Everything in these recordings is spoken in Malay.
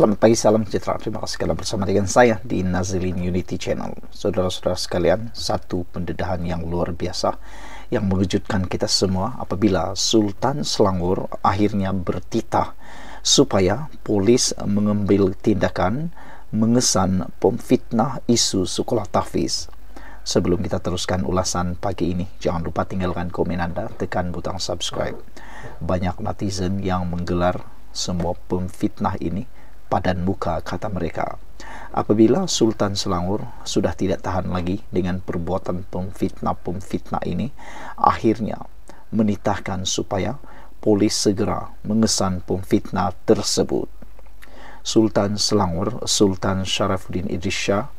Selamat pagi, salam sejahtera. Terima kasih kerana bersama dengan saya di Nazilin Unity Channel. Saudara-saudara sekalian, satu pendedahan yang luar biasa yang mengejutkan kita semua apabila Sultan Selangor akhirnya bertitah supaya polis mengambil tindakan mengesan pemfitnah isu sekolah tahfiz. Sebelum kita teruskan ulasan pagi ini, jangan lupa tinggalkan komen Anda, tekan butang subscribe. Banyak netizen yang menggelar semua pemfitnah ini padan muka, kata mereka. Apabila Sultan Selangor sudah tidak tahan lagi dengan perbuatan pemfitnah ini, akhirnya menitahkan supaya polis segera mengesan pemfitnah tersebut. Sultan Selangor, Sultan Syarafuddin Idris Shah,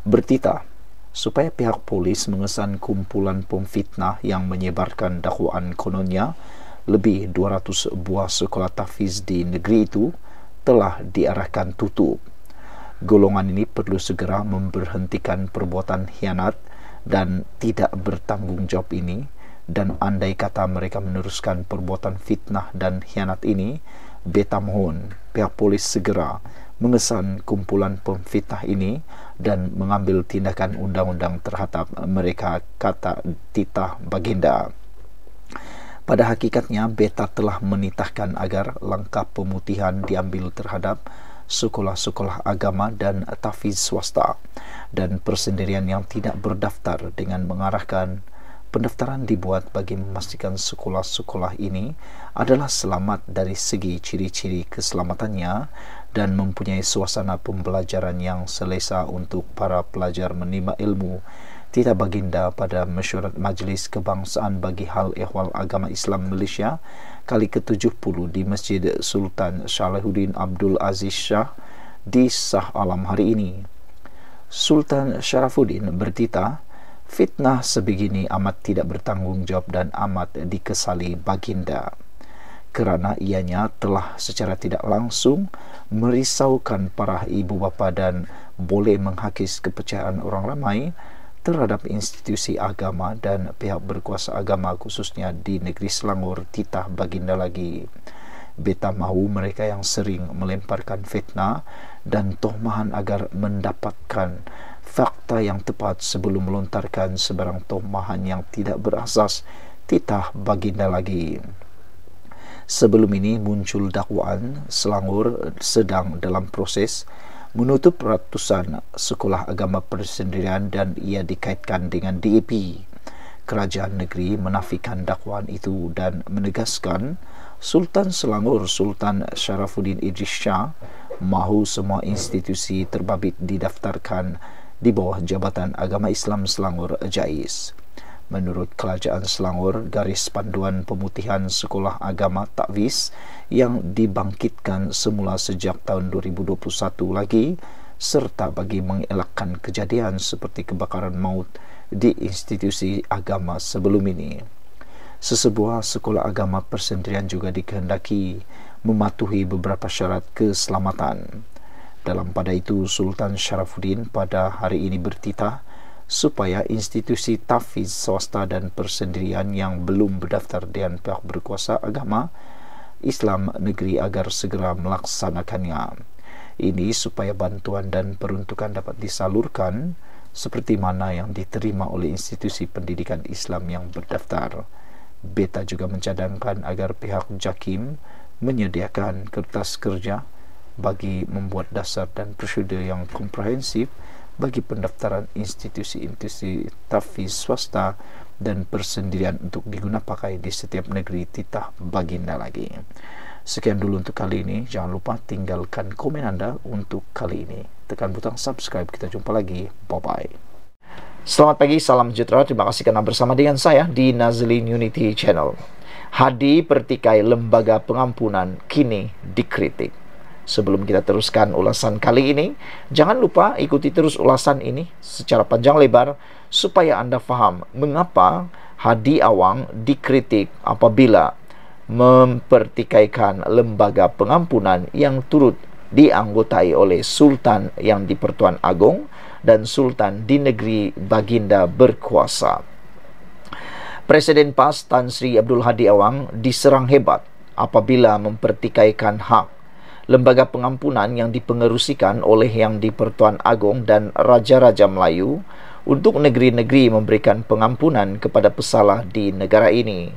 bertitah supaya pihak polis mengesan kumpulan pemfitnah yang menyebarkan dakwaan kononnya lebih 200 buah sekolah tahfiz di negeri itu telah diarahkan tutup. Golongan ini perlu segera memberhentikan perbuatan khianat dan tidak bertanggung jawab ini, dan andai kata mereka meneruskan perbuatan fitnah dan khianat ini, beta mohon pihak polis segera mengesan kumpulan pemfitnah ini dan mengambil tindakan undang-undang terhadap mereka, kata titah baginda. Pada hakikatnya, beta telah menitahkan agar langkah pemutihan diambil terhadap sekolah-sekolah agama dan tahfiz swasta dan persendirian yang tidak berdaftar, dengan mengarahkan pendaftaran dibuat bagi memastikan sekolah-sekolah ini adalah selamat dari segi ciri-ciri keselamatannya dan mempunyai suasana pembelajaran yang selesa untuk para pelajar menimba ilmu. Titah baginda pada mesyuarat Majlis Kebangsaan bagi Hal Ehwal Agama Islam Malaysia kali ke-70 di Masjid Sultan Salahuddin Abdul Aziz Shah di Shah Alam hari ini. Sultan Syarafuddin bertitah, fitnah sebegini amat tidak bertanggung jawab dan amat dikesali baginda, kerana ianya telah secara tidak langsung merisaukan para ibu bapa dan boleh menghakis kepercayaan orang ramai terhadap institusi agama dan pihak berkuasa agama, khususnya di negeri Selangor. Titah baginda lagi, beta mahu mereka yang sering melemparkan fitnah dan tohmahan agar mendapatkan fakta yang tepat sebelum melontarkan sebarang tohmahan yang tidak berasas. Titah baginda lagi. Sebelum ini muncul dakwaan Selangor sedang dalam proses menutup ratusan sekolah agama persendirian dan ia dikaitkan dengan DAP. Kerajaan negeri menafikan dakwaan itu dan menegaskan Sultan Selangor, Sultan Syarafuddin Idris Shah, mahu semua institusi terbabit didaftarkan di bawah Jabatan Agama Islam Selangor JAIS. Menurut Kerajaan Selangor, garis panduan pemutihan sekolah agama tahfiz yang dibangkitkan semula sejak tahun 2021 lagi, serta bagi mengelakkan kejadian seperti kebakaran maut di institusi agama sebelum ini. Sesebuah sekolah agama persendirian juga dikehendaki mematuhi beberapa syarat keselamatan. Dalam pada itu, Sultan Syarafuddin pada hari ini bertitah supaya institusi tahfiz swasta dan persendirian yang belum berdaftar dengan pihak berkuasa agama Islam negeri agar segera melaksanakannya. Ini supaya bantuan dan peruntukan dapat disalurkan seperti mana yang diterima oleh institusi pendidikan Islam yang berdaftar. Beta juga mencadangkan agar pihak JAKIM menyediakan kertas kerja bagi membuat dasar dan prosedur yang komprehensif bagi pendaftaran institusi-institusi tahfiz swasta dan persendirian untuk digunapakai di setiap negeri. Titah baginda lagi. Sekian dulu untuk kali ini. Jangan lupa tinggalkan komen Anda untuk kali ini. Tekan butang subscribe. Kita jumpa lagi. Bye-bye. Selamat pagi, salam sejahtera. Terima kasih kerana bersama dengan saya di Nazilin Unity Channel. Hadi pertikai lembaga pengampunan kini dikritik. Sebelum kita teruskan ulasan kali ini, jangan lupa ikuti terus ulasan ini secara panjang lebar supaya Anda faham mengapa Hadi Awang dikritik apabila mempertikaikan lembaga pengampunan yang turut dianggotai oleh Sultan yang di-Pertuan Agong dan Sultan di negeri baginda berkuasa. Presiden PAS Tan Sri Abdul Hadi Awang diserang hebat apabila mempertikaikan hak lembaga pengampunan yang dipengerusikan oleh Yang di-Pertuan Agong dan Raja-Raja Melayu untuk negeri-negeri memberikan pengampunan kepada pesalah di negara ini.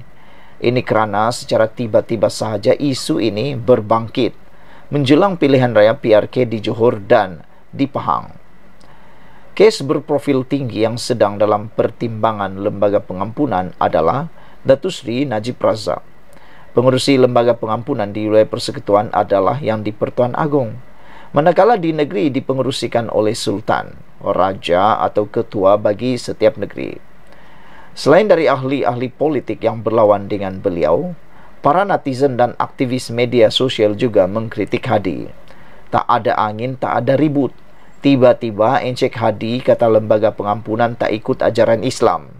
Ini kerana secara tiba-tiba sahaja isu ini berbangkit menjelang pilihan raya PRK di Johor dan di Pahang. Kes berprofil tinggi yang sedang dalam pertimbangan lembaga pengampunan adalah Datuk Seri Najib Razak. Pengerusi lembaga pengampunan di wilayah persekutuan adalah Yang di-Pertuan Agong, manakala di negeri dipengerusikan oleh Sultan, Raja atau Ketua bagi setiap negeri. Selain dari ahli-ahli politik yang berlawan dengan beliau, para netizen dan aktivis media sosial juga mengkritik Hadi. Tak ada angin, tak ada ribut. Tiba-tiba Encik Hadi kata lembaga pengampunan tak ikut ajaran Islam.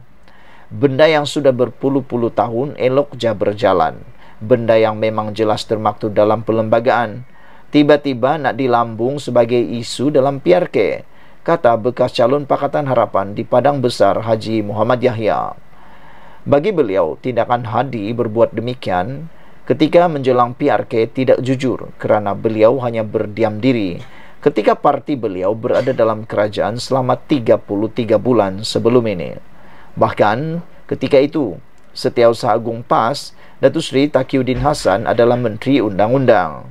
Benda yang sudah berpuluh-puluh tahun elok je berjalan. Benda yang memang jelas termaktub dalam perlembagaan. Tiba-tiba nak dilambung sebagai isu dalam PRK, kata bekas calon Pakatan Harapan di Padang Besar Haji Muhammad Yahya. Bagi beliau, tindakan Hadi berbuat demikian ketika menjelang PRK tidak jujur kerana beliau hanya berdiam diri ketika parti beliau berada dalam kerajaan selama 33 bulan sebelum ini. Bahkan ketika itu, Setiausaha Agung PAS, Datuk Seri Taqiyuddin Hasan adalah Menteri Undang-Undang.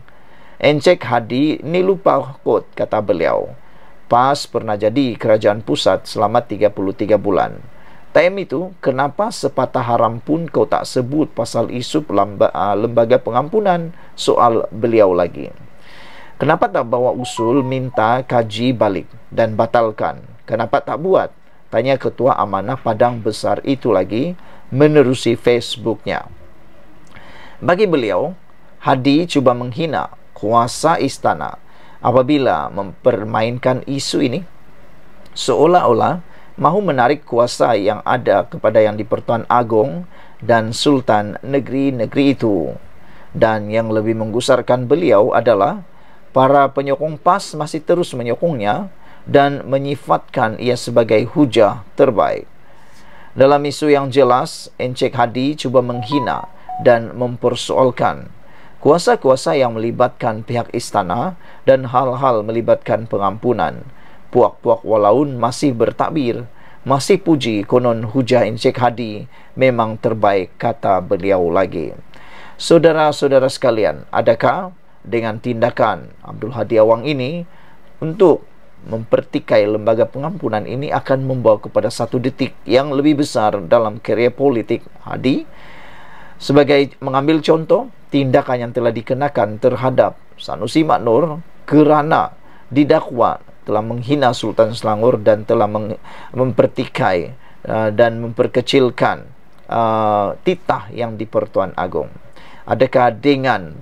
Encik Hadi ni lupa kot, kata beliau. PAS pernah jadi kerajaan pusat selama 33 bulan. Time itu, kenapa sepatah haram pun kau tak sebut pasal isu lembaga pengampunan soal beliau lagi? Kenapa tak bawa usul minta kaji balik dan batalkan? Kenapa tak buat? Tanya Ketua Amanah Padang Besar itu lagi menerusi Facebooknya. Bagi beliau, Hadi cuba menghina kuasa istana apabila mempermainkan isu ini, seolah-olah mahu menarik kuasa yang ada kepada Yang di-Pertuan Agong dan Sultan negeri-negeri itu. Dan yang lebih menggusarkan beliau adalah para penyokong PAS masih terus menyokongnya dan menyifatkan ia sebagai hujah terbaik. Dalam isu yang jelas, Encik Hadi cuba menghina dan mempersoalkan kuasa-kuasa yang melibatkan pihak istana dan hal-hal melibatkan pengampunan. Puak-puak walaun masih bertakbir, masih puji konon hujah Encik Hadi memang terbaik, kata beliau lagi. Saudara-saudara sekalian, adakah dengan tindakan Abdul Hadi Awang ini untuk mempertikai lembaga pengampunan ini akan membawa kepada satu detik yang lebih besar dalam kerjaya politik Hadi? Sebagai mengambil contoh, tindakan yang telah dikenakan terhadap Sanusi Mak Nur kerana didakwa telah menghina Sultan Selangor dan telah mempertikai dan memperkecilkan titah Yang di-Pertuan Agong. Adakah dengan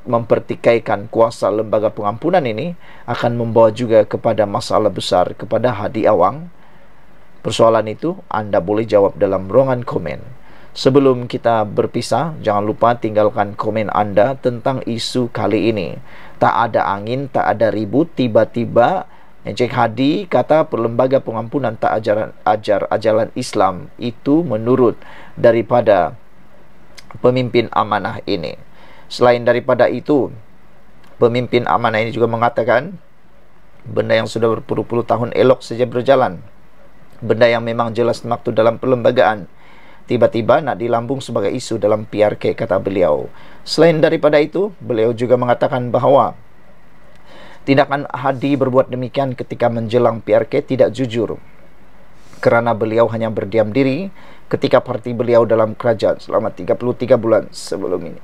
mempertikaikan kuasa lembaga pengampunan ini akan membawa juga kepada masalah besar kepada Hadi Awang? Persoalan itu anda boleh jawab dalam ruangan komen. Sebelum kita berpisah, jangan lupa tinggalkan komen anda tentang isu kali ini. Tak ada angin, tak ada ribut, tiba-tiba Encik Hadi kata lembaga pengampunan tak ajaran Islam. Itu menurut daripada pemimpin amanah ini. Selain daripada itu, pemimpin amanah ini juga mengatakan benda yang sudah berpuluh-puluh tahun elok saja berjalan. Benda yang memang jelas maktub dalam perlembagaan tiba-tiba nak dilambung sebagai isu dalam PRK, kata beliau. Selain daripada itu, beliau juga mengatakan bahawa tindakan Hadi berbuat demikian ketika menjelang PRK tidak jujur kerana beliau hanya berdiam diri ketika parti beliau dalam kerajaan selama 33 bulan sebelum ini.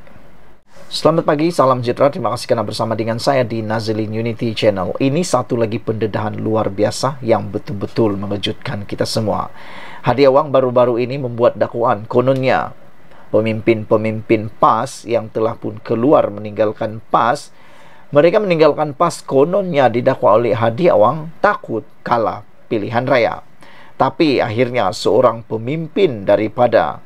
Selamat pagi, salam sejahtera. Terima kasih kerana bersama dengan saya di Nazilin Unity Channel. Ini satu lagi pendedahan luar biasa yang betul-betul mengejutkan kita semua. Hadi Awang baru-baru ini membuat dakwaan kononnya pemimpin-pemimpin PAS yang telah pun keluar meninggalkan PAS. Mereka meninggalkan PAS kononnya didakwa oleh Hadi Awang takut kalah pilihan raya. Tapi akhirnya seorang pemimpin daripada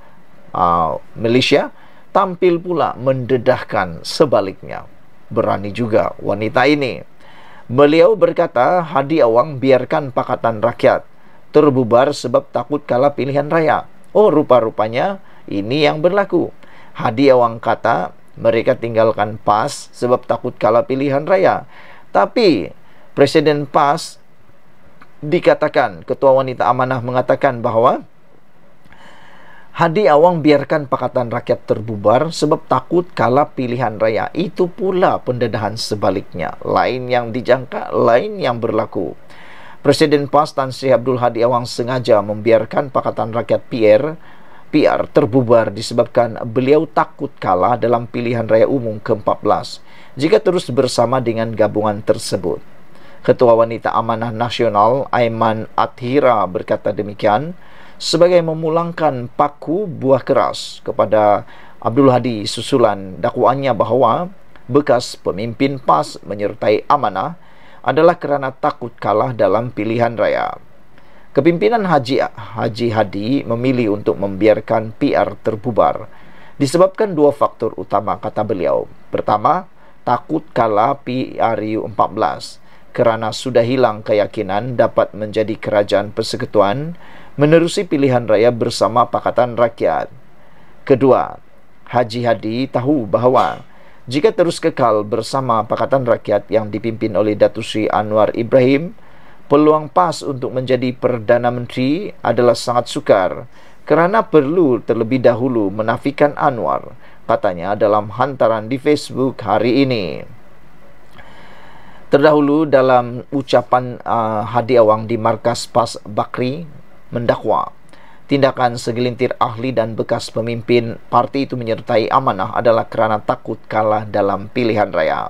Malaysia tampil pula mendedahkan sebaliknya. Berani juga wanita ini. Beliau berkata, Hadi Awang biarkan Pakatan Rakyat terbubar sebab takut kalah pilihan raya. Oh, rupa-rupanya ini yang berlaku. Hadi Awang kata mereka tinggalkan PAS sebab takut kalah pilihan raya. Tapi Presiden PAS dikatakan, Ketua Wanita Amanah mengatakan bahawa Hadi Awang biarkan Pakatan Rakyat terbubar sebab takut kalah pilihan raya. Itu pula pendedahan sebaliknya. Lain yang dijangka, lain yang berlaku. Presiden PAS Tan Sri Abdul Hadi Awang sengaja membiarkan Pakatan Rakyat PR terbubar disebabkan beliau takut kalah dalam pilihan raya umum ke-14 jika terus bersama dengan gabungan tersebut. Ketua Wanita Amanah Nasional Aiman Athira berkata demikian sebagai memulangkan paku buah keras kepada Abdul Hadi susulan dakwaannya bahawa bekas pemimpin PAS menyertai Amanah adalah kerana takut kalah dalam pilihan raya. Kepimpinan Haji Hadi memilih untuk membiarkan PR terbubar disebabkan dua faktor utama, kata beliau. Pertama, takut kalah PRU 14 kerana sudah hilang keyakinan dapat menjadi kerajaan persekutuan menerusi pilihan raya bersama Pakatan Rakyat. Kedua, Haji Hadi tahu bahawa jika terus kekal bersama Pakatan Rakyat yang dipimpin oleh Datuk Seri Anwar Ibrahim, peluang PAS untuk menjadi Perdana Menteri adalah sangat sukar kerana perlu terlebih dahulu menafikan Anwar, katanya dalam hantaran di Facebook hari ini. Terdahulu dalam ucapan Hadi Awang di markas PAS Bakri mendakwa tindakan segelintir ahli dan bekas pemimpin parti itu menyertai Amanah adalah kerana takut kalah dalam pilihan raya.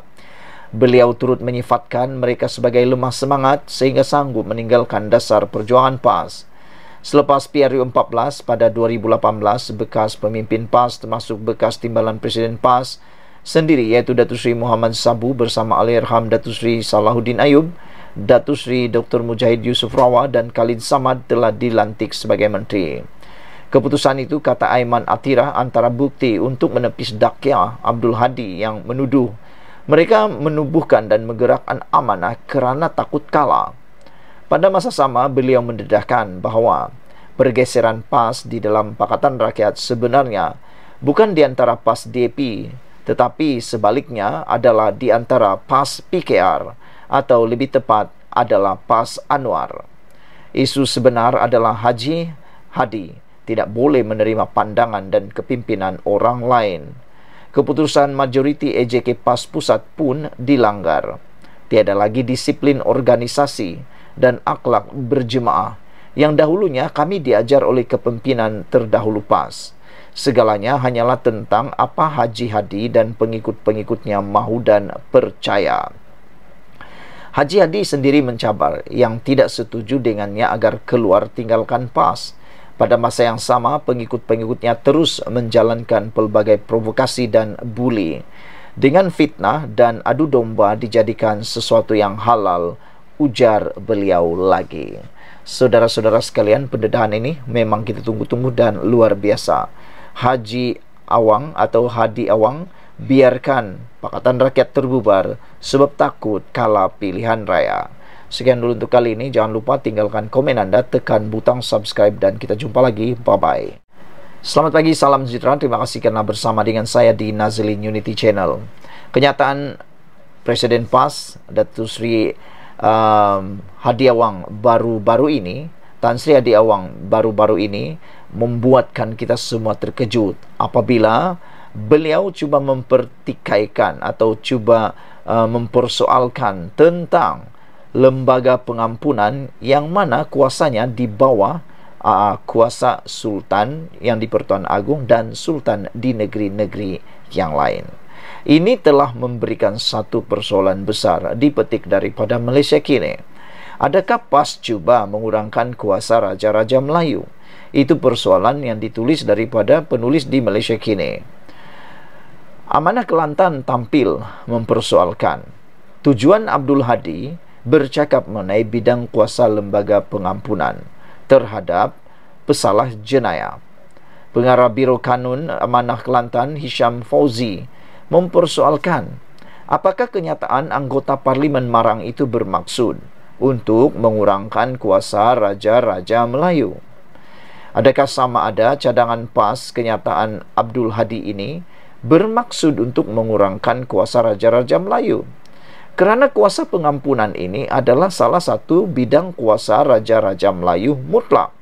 Beliau turut menyifatkan mereka sebagai lemah semangat sehingga sanggup meninggalkan dasar perjuangan PAS. Selepas PRU 14 pada 2018, bekas pemimpin PAS termasuk bekas timbalan Presiden PAS sendiri iaitu Datuk Seri Muhammad Sabu bersama Allahyarham Datuk Seri Salahuddin Ayub, Datuk Seri Dr. Mujahid Yusof Rawah dan Khalid Samad telah dilantik sebagai menteri. Keputusan itu, kata Aiman Athira, antara bukti untuk menepis dakwah Abdul Hadi yang menuduh mereka menubuhkan dan menggerakkan Amanah kerana takut kalah. Pada masa sama, beliau mendedahkan bahawa pergeseran PAS di dalam Pakatan Rakyat sebenarnya bukan di antara PAS DAP, tetapi sebaliknya adalah di antara PAS PKR atau lebih tepat adalah PAS Anwar. Isu sebenar adalah Haji Hadi tidak boleh menerima pandangan dan kepimpinan orang lain. Keputusan majoriti AJK PAS Pusat pun dilanggar. Tiada lagi disiplin organisasi dan akhlak berjemaah yang dahulunya kami diajar oleh kepimpinan terdahulu PAS. Segalanya hanyalah tentang apa Haji Hadi dan pengikut-pengikutnya mahu dan percaya. Haji Hadi sendiri mencabar yang tidak setuju dengannya agar keluar tinggalkan PAS. Pada masa yang sama, pengikut-pengikutnya terus menjalankan pelbagai provokasi dan buli. Dengan fitnah dan adu domba dijadikan sesuatu yang halal, ujar beliau lagi. Saudara-saudara sekalian, pendedahan ini memang kita tunggu-tunggu dan luar biasa. Haji Awang atau Hadi Awang biarkan Pakatan Rakyat terbubar sebab takut kalah pilihan raya. Sekian dulu untuk kali ini. Jangan lupa tinggalkan komen Anda, tekan butang subscribe dan kita jumpa lagi. Bye-bye. Selamat pagi, salam sejahtera. Terima kasih karena bersama dengan saya di Nazilin Unity Channel. Kenyataan Presiden PAS Datuk Seri Hadi Awang baru-baru ini, Tan Sri Hadi Awang baru-baru ini membuatkan kita semua terkejut apabila beliau cuba mempertikaikan atau cuba mempersoalkan tentang lembaga pengampunan yang mana kuasanya di bawah kuasa Sultan yang di Pertuan Agong dan Sultan di negeri-negeri yang lain. Ini telah memberikan satu persoalan besar dipetik daripada Malaysia kini. Adakah PAS cuba mengurangkan kuasa Raja-Raja Melayu? Itu persoalan yang ditulis daripada penulis di Malaysia kini. Amanah Kelantan tampil mempersoalkan tujuan Abdul Hadi bercakap mengenai bidang kuasa lembaga pengampunan terhadap pesalah jenayah. Pengarah Biro Kanun Amanah Kelantan Hisham Fauzi mempersoalkan apakah kenyataan anggota Parlimen Marang itu bermaksud untuk mengurangkan kuasa Raja-Raja Melayu. Adakah sama ada cadangan PAS kenyataan Abdul Hadi ini bermaksud untuk mengurangkan kuasa Raja-Raja Melayu. Kerana kuasa pengampunan ini adalah salah satu bidang kuasa Raja-Raja Melayu mutlak.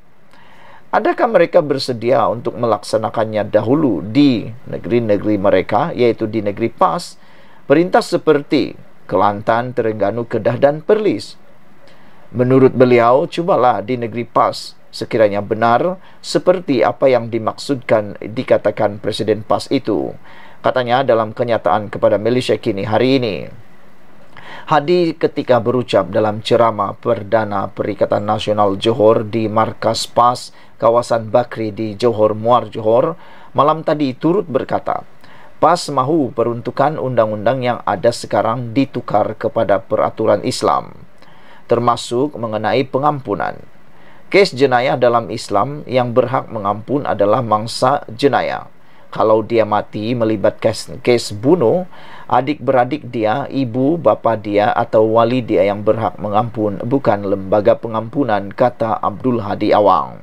Adakah mereka bersedia untuk melaksanakannya dahulu di negeri-negeri mereka, yaitu di negeri PAS, perintah seperti Kelantan, Terengganu, Kedah, dan Perlis? Menurut beliau, cubalah di negeri PAS sekiranya benar seperti apa yang dikatakan Presiden PAS itu. Katanya dalam kenyataan kepada Malaysia Kini hari ini. Hadi ketika berucap dalam ceramah Perdana Perikatan Nasional Johor di Markas PAS kawasan Bakri di Johor Muar Johor malam tadi turut berkata, PAS mahu peruntukan undang-undang yang ada sekarang ditukar kepada peraturan Islam, termasuk mengenai pengampunan. Kes jenayah dalam Islam yang berhak mengampun adalah mangsa jenayah. Kalau dia mati melibatkan kes bunuh, adik-beradik dia, ibu, bapa dia atau wali dia yang berhak mengampun, bukan lembaga pengampunan, kata Abdul Hadi Awang.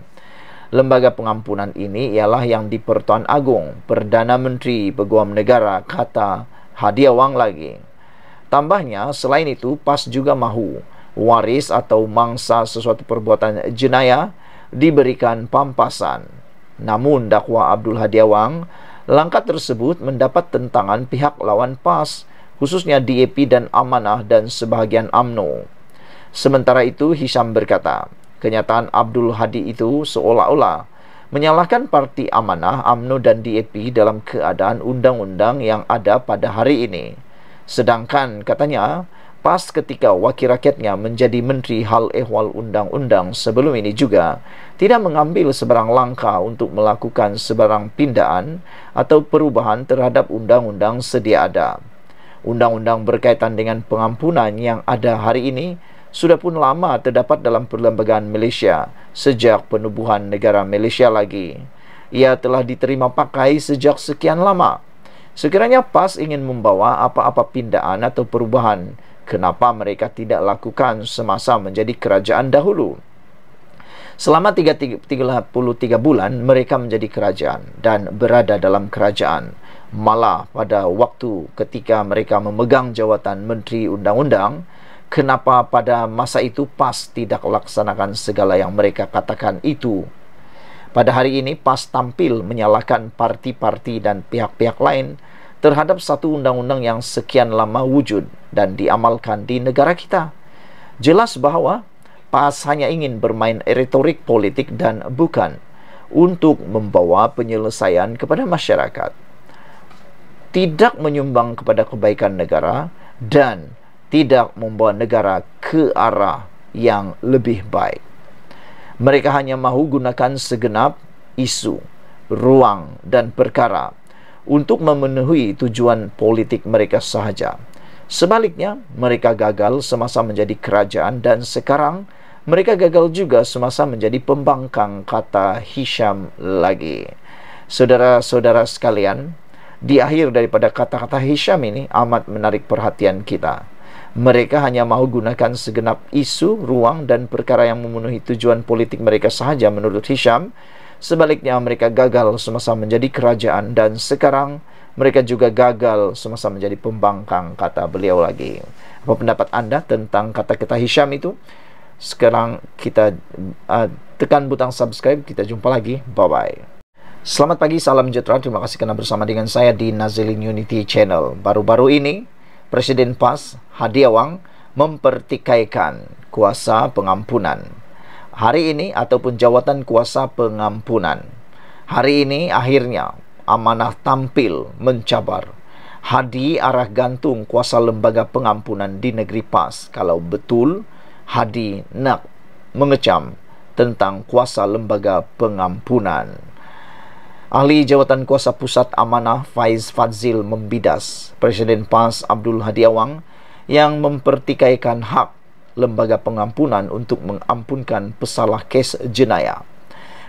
Lembaga pengampunan ini ialah yang di Pertuan Agong, Perdana Menteri Peguam Negara, kata Hadi Awang lagi. Tambahnya, selain itu, PAS juga mahu waris atau mangsa sesuatu perbuatan jenayah diberikan pampasan. Namun dakwa Abdul Hadi Awang, langkah tersebut mendapat tentangan pihak lawan PAS, khususnya DAP dan Amanah dan sebahagian UMNO. Sementara itu, Hisham berkata, kenyataan Abdul Hadi itu seolah-olah menyalahkan parti Amanah, UMNO dan DAP dalam keadaan undang-undang yang ada pada hari ini. Sedangkan, katanya, PAS ketika wakil rakyatnya menjadi Menteri Hal Ehwal Undang-Undang sebelum ini juga tidak mengambil sebarang langkah untuk melakukan sebarang pindaan atau perubahan terhadap undang-undang sedia ada. Undang-undang berkaitan dengan pengampunan yang ada hari ini sudah pun lama terdapat dalam perlembagaan Malaysia sejak penubuhan negara Malaysia lagi. Ia telah diterima pakai sejak sekian lama. Sekiranya PAS ingin membawa apa-apa pindaan atau perubahan, kenapa mereka tidak lakukan semasa menjadi kerajaan dahulu? Selama 33 bulan mereka menjadi kerajaan dan berada dalam kerajaan. Malah pada waktu ketika mereka memegang jawatan Menteri Undang-Undang, kenapa pada masa itu PAS tidak laksanakan segala yang mereka katakan itu? Pada hari ini PAS tampil menyalahkan parti-parti dan pihak-pihak lain terhadap satu undang-undang yang sekian lama wujud dan diamalkan di negara kita. Jelas bahawa PAS hanya ingin bermain retorik politik dan bukan untuk membawa penyelesaian kepada masyarakat. Tidak menyumbang kepada kebaikan negara dan tidak membawa negara ke arah yang lebih baik. Mereka hanya mahu gunakan segenap isu, ruang dan perkara untuk memenuhi tujuan politik mereka sahaja. Sebaliknya, mereka gagal semasa menjadi kerajaan dan sekarang mereka gagal juga semasa menjadi pembangkang, kata Hisham lagi. Saudara-saudara sekalian, di akhir daripada kata-kata Hisham ini amat menarik perhatian kita. Mereka hanya mahu gunakan segenap isu, ruang dan perkara yang memenuhi tujuan politik mereka sahaja menurut Hisham. Sebaliknya mereka gagal semasa menjadi kerajaan dan sekarang mereka juga gagal semasa menjadi pembangkang, kata beliau lagi. Apa pendapat anda tentang kata-kata Hisham itu? Sekarang kita tekan butang subscribe. Kita jumpa lagi. Bye-bye. Selamat pagi, salam sejahtera. Terima kasih kerana bersama dengan saya di Nazilin Unity Channel. Baru-baru ini, Presiden PAS Hadi Awang mempertikaikan kuasa pengampunan. Hari ini ataupun jawatan kuasa pengampunan. Hari ini akhirnya Amanah tampil mencabar. Hadi arah gantung kuasa lembaga pengampunan di negeri PAS. Kalau betul Hadi nak mengecam tentang kuasa lembaga pengampunan. Ahli Jawatan Kuasa Pusat Amanah Faiz Fadzil membidas Presiden PAS Abdul Hadi Awang yang mempertikaikan hak lembaga pengampunan untuk mengampunkan pesalah kes jenayah.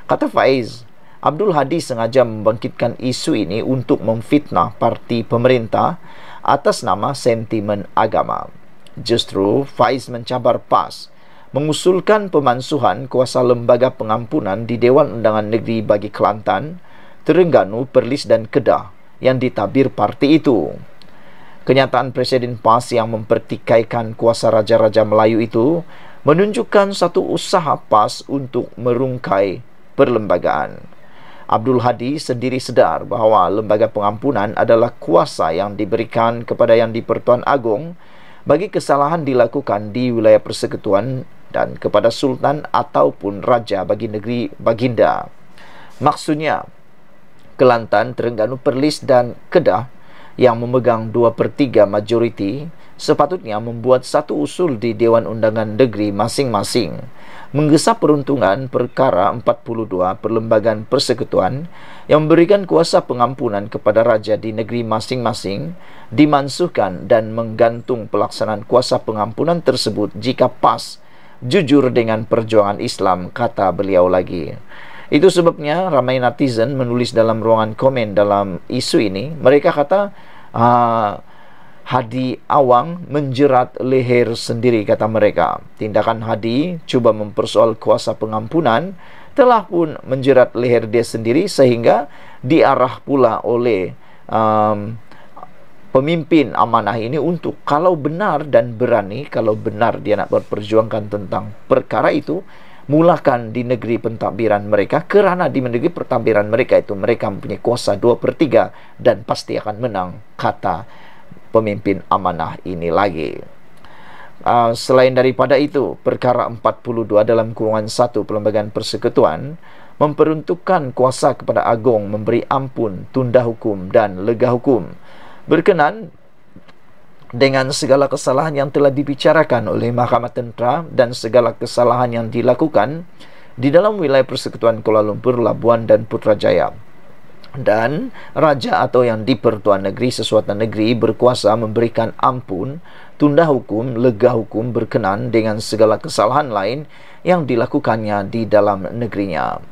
Kata Faiz, Abdul Hadi sengaja membangkitkan isu ini untuk memfitnah parti pemerintah atas nama sentimen agama. Justru Faiz mencabar PAS mengusulkan pemansuhan kuasa lembaga pengampunan di Dewan Undangan Negeri bagi Kelantan, Terengganu, Perlis dan Kedah yang ditabir parti itu. Kenyataan Presiden PAS yang mempertikaikan kuasa Raja-Raja Melayu itu menunjukkan satu usaha PAS untuk merungkai perlembagaan. Abdul Hadi sendiri sedar bahawa lembaga pengampunan adalah kuasa yang diberikan kepada Yang di-Pertuan Agong bagi kesalahan dilakukan di wilayah persekutuan dan kepada Sultan ataupun Raja bagi negeri Baginda. Maksudnya, Kelantan, Terengganu, Perlis dan Kedah yang memegang 2/3 majoriti sepatutnya membuat satu usul di Dewan Undangan Negeri masing-masing menggesa peruntungan perkara 42 Perlembagaan Persekutuan yang memberikan kuasa pengampunan kepada raja di negeri masing-masing dimansuhkan dan menggantung pelaksanaan kuasa pengampunan tersebut jika PAS jujur dengan perjuangan Islam, kata beliau lagi. Itu sebabnya ramai netizen menulis dalam ruangan komen dalam isu ini. Mereka kata Hadi Awang menjerat leher sendiri, kata mereka. Tindakan Hadi cuba mempersoal kuasa pengampunan telah pun menjerat leher dia sendiri sehingga diarah pula oleh pemimpin amanah ini untuk kalau benar dan berani, kalau benar dia nak berperjuangkan tentang perkara itu, mulakan di negeri pentadbiran mereka, kerana di negeri pentadbiran mereka itu mereka mempunyai kuasa 2/3 dan pasti akan menang, kata pemimpin amanah ini lagi. Selain daripada itu, perkara 42 dalam kurungan 1 Perlembagaan Persekutuan memperuntukkan kuasa kepada Agong memberi ampun, tunda hukum dan lega hukum berkenan dengan segala kesalahan yang telah dibicarakan oleh Mahkamah Tentera dan segala kesalahan yang dilakukan di dalam wilayah Persekutuan Kuala Lumpur, Labuan dan Putrajaya. Dan Raja atau Yang di-Pertuan Negeri sesuatu negeri berkuasa memberikan ampun, tunda hukum, lega hukum berkenan dengan segala kesalahan lain yang dilakukannya di dalam negerinya.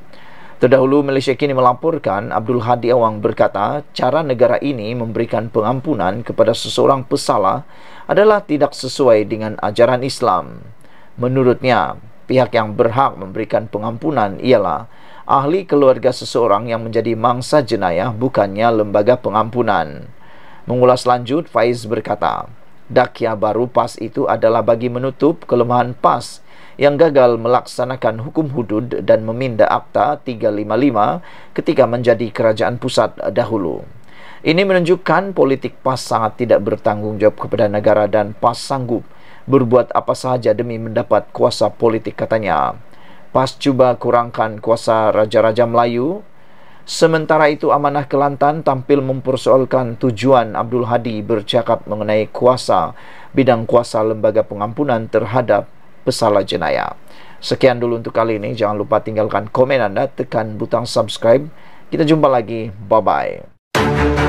Terdahulu, Malaysia Kini melaporkan Abdul Hadi Awang berkata, cara negara ini memberikan pengampunan kepada seseorang pesalah adalah tidak sesuai dengan ajaran Islam. Menurutnya, pihak yang berhak memberikan pengampunan ialah ahli keluarga seseorang yang menjadi mangsa jenayah, bukannya lembaga pengampunan. Mengulas lanjut, Faiz berkata, dakwah baru PAS itu adalah bagi menutup kelemahan PAS yang gagal melaksanakan hukum hudud dan meminda Akta 355 ketika menjadi kerajaan pusat dahulu. Ini menunjukkan politik PAS sangat tidak bertanggungjawab kepada negara dan PAS sanggup berbuat apa sahaja demi mendapat kuasa politik, katanya. PAS cuba kurangkan kuasa Raja-Raja Melayu. Sementara itu, Amanah Kelantan tampil mempersoalkan tujuan Abdul Hadi bercakap mengenai kuasa, bidang kuasa lembaga pengampunan terhadap pesalah jenayah. Sekian dulu untuk kali ini. Jangan lupa tinggalkan komen anda, tekan butang subscribe. Kita jumpa lagi. Bye-bye.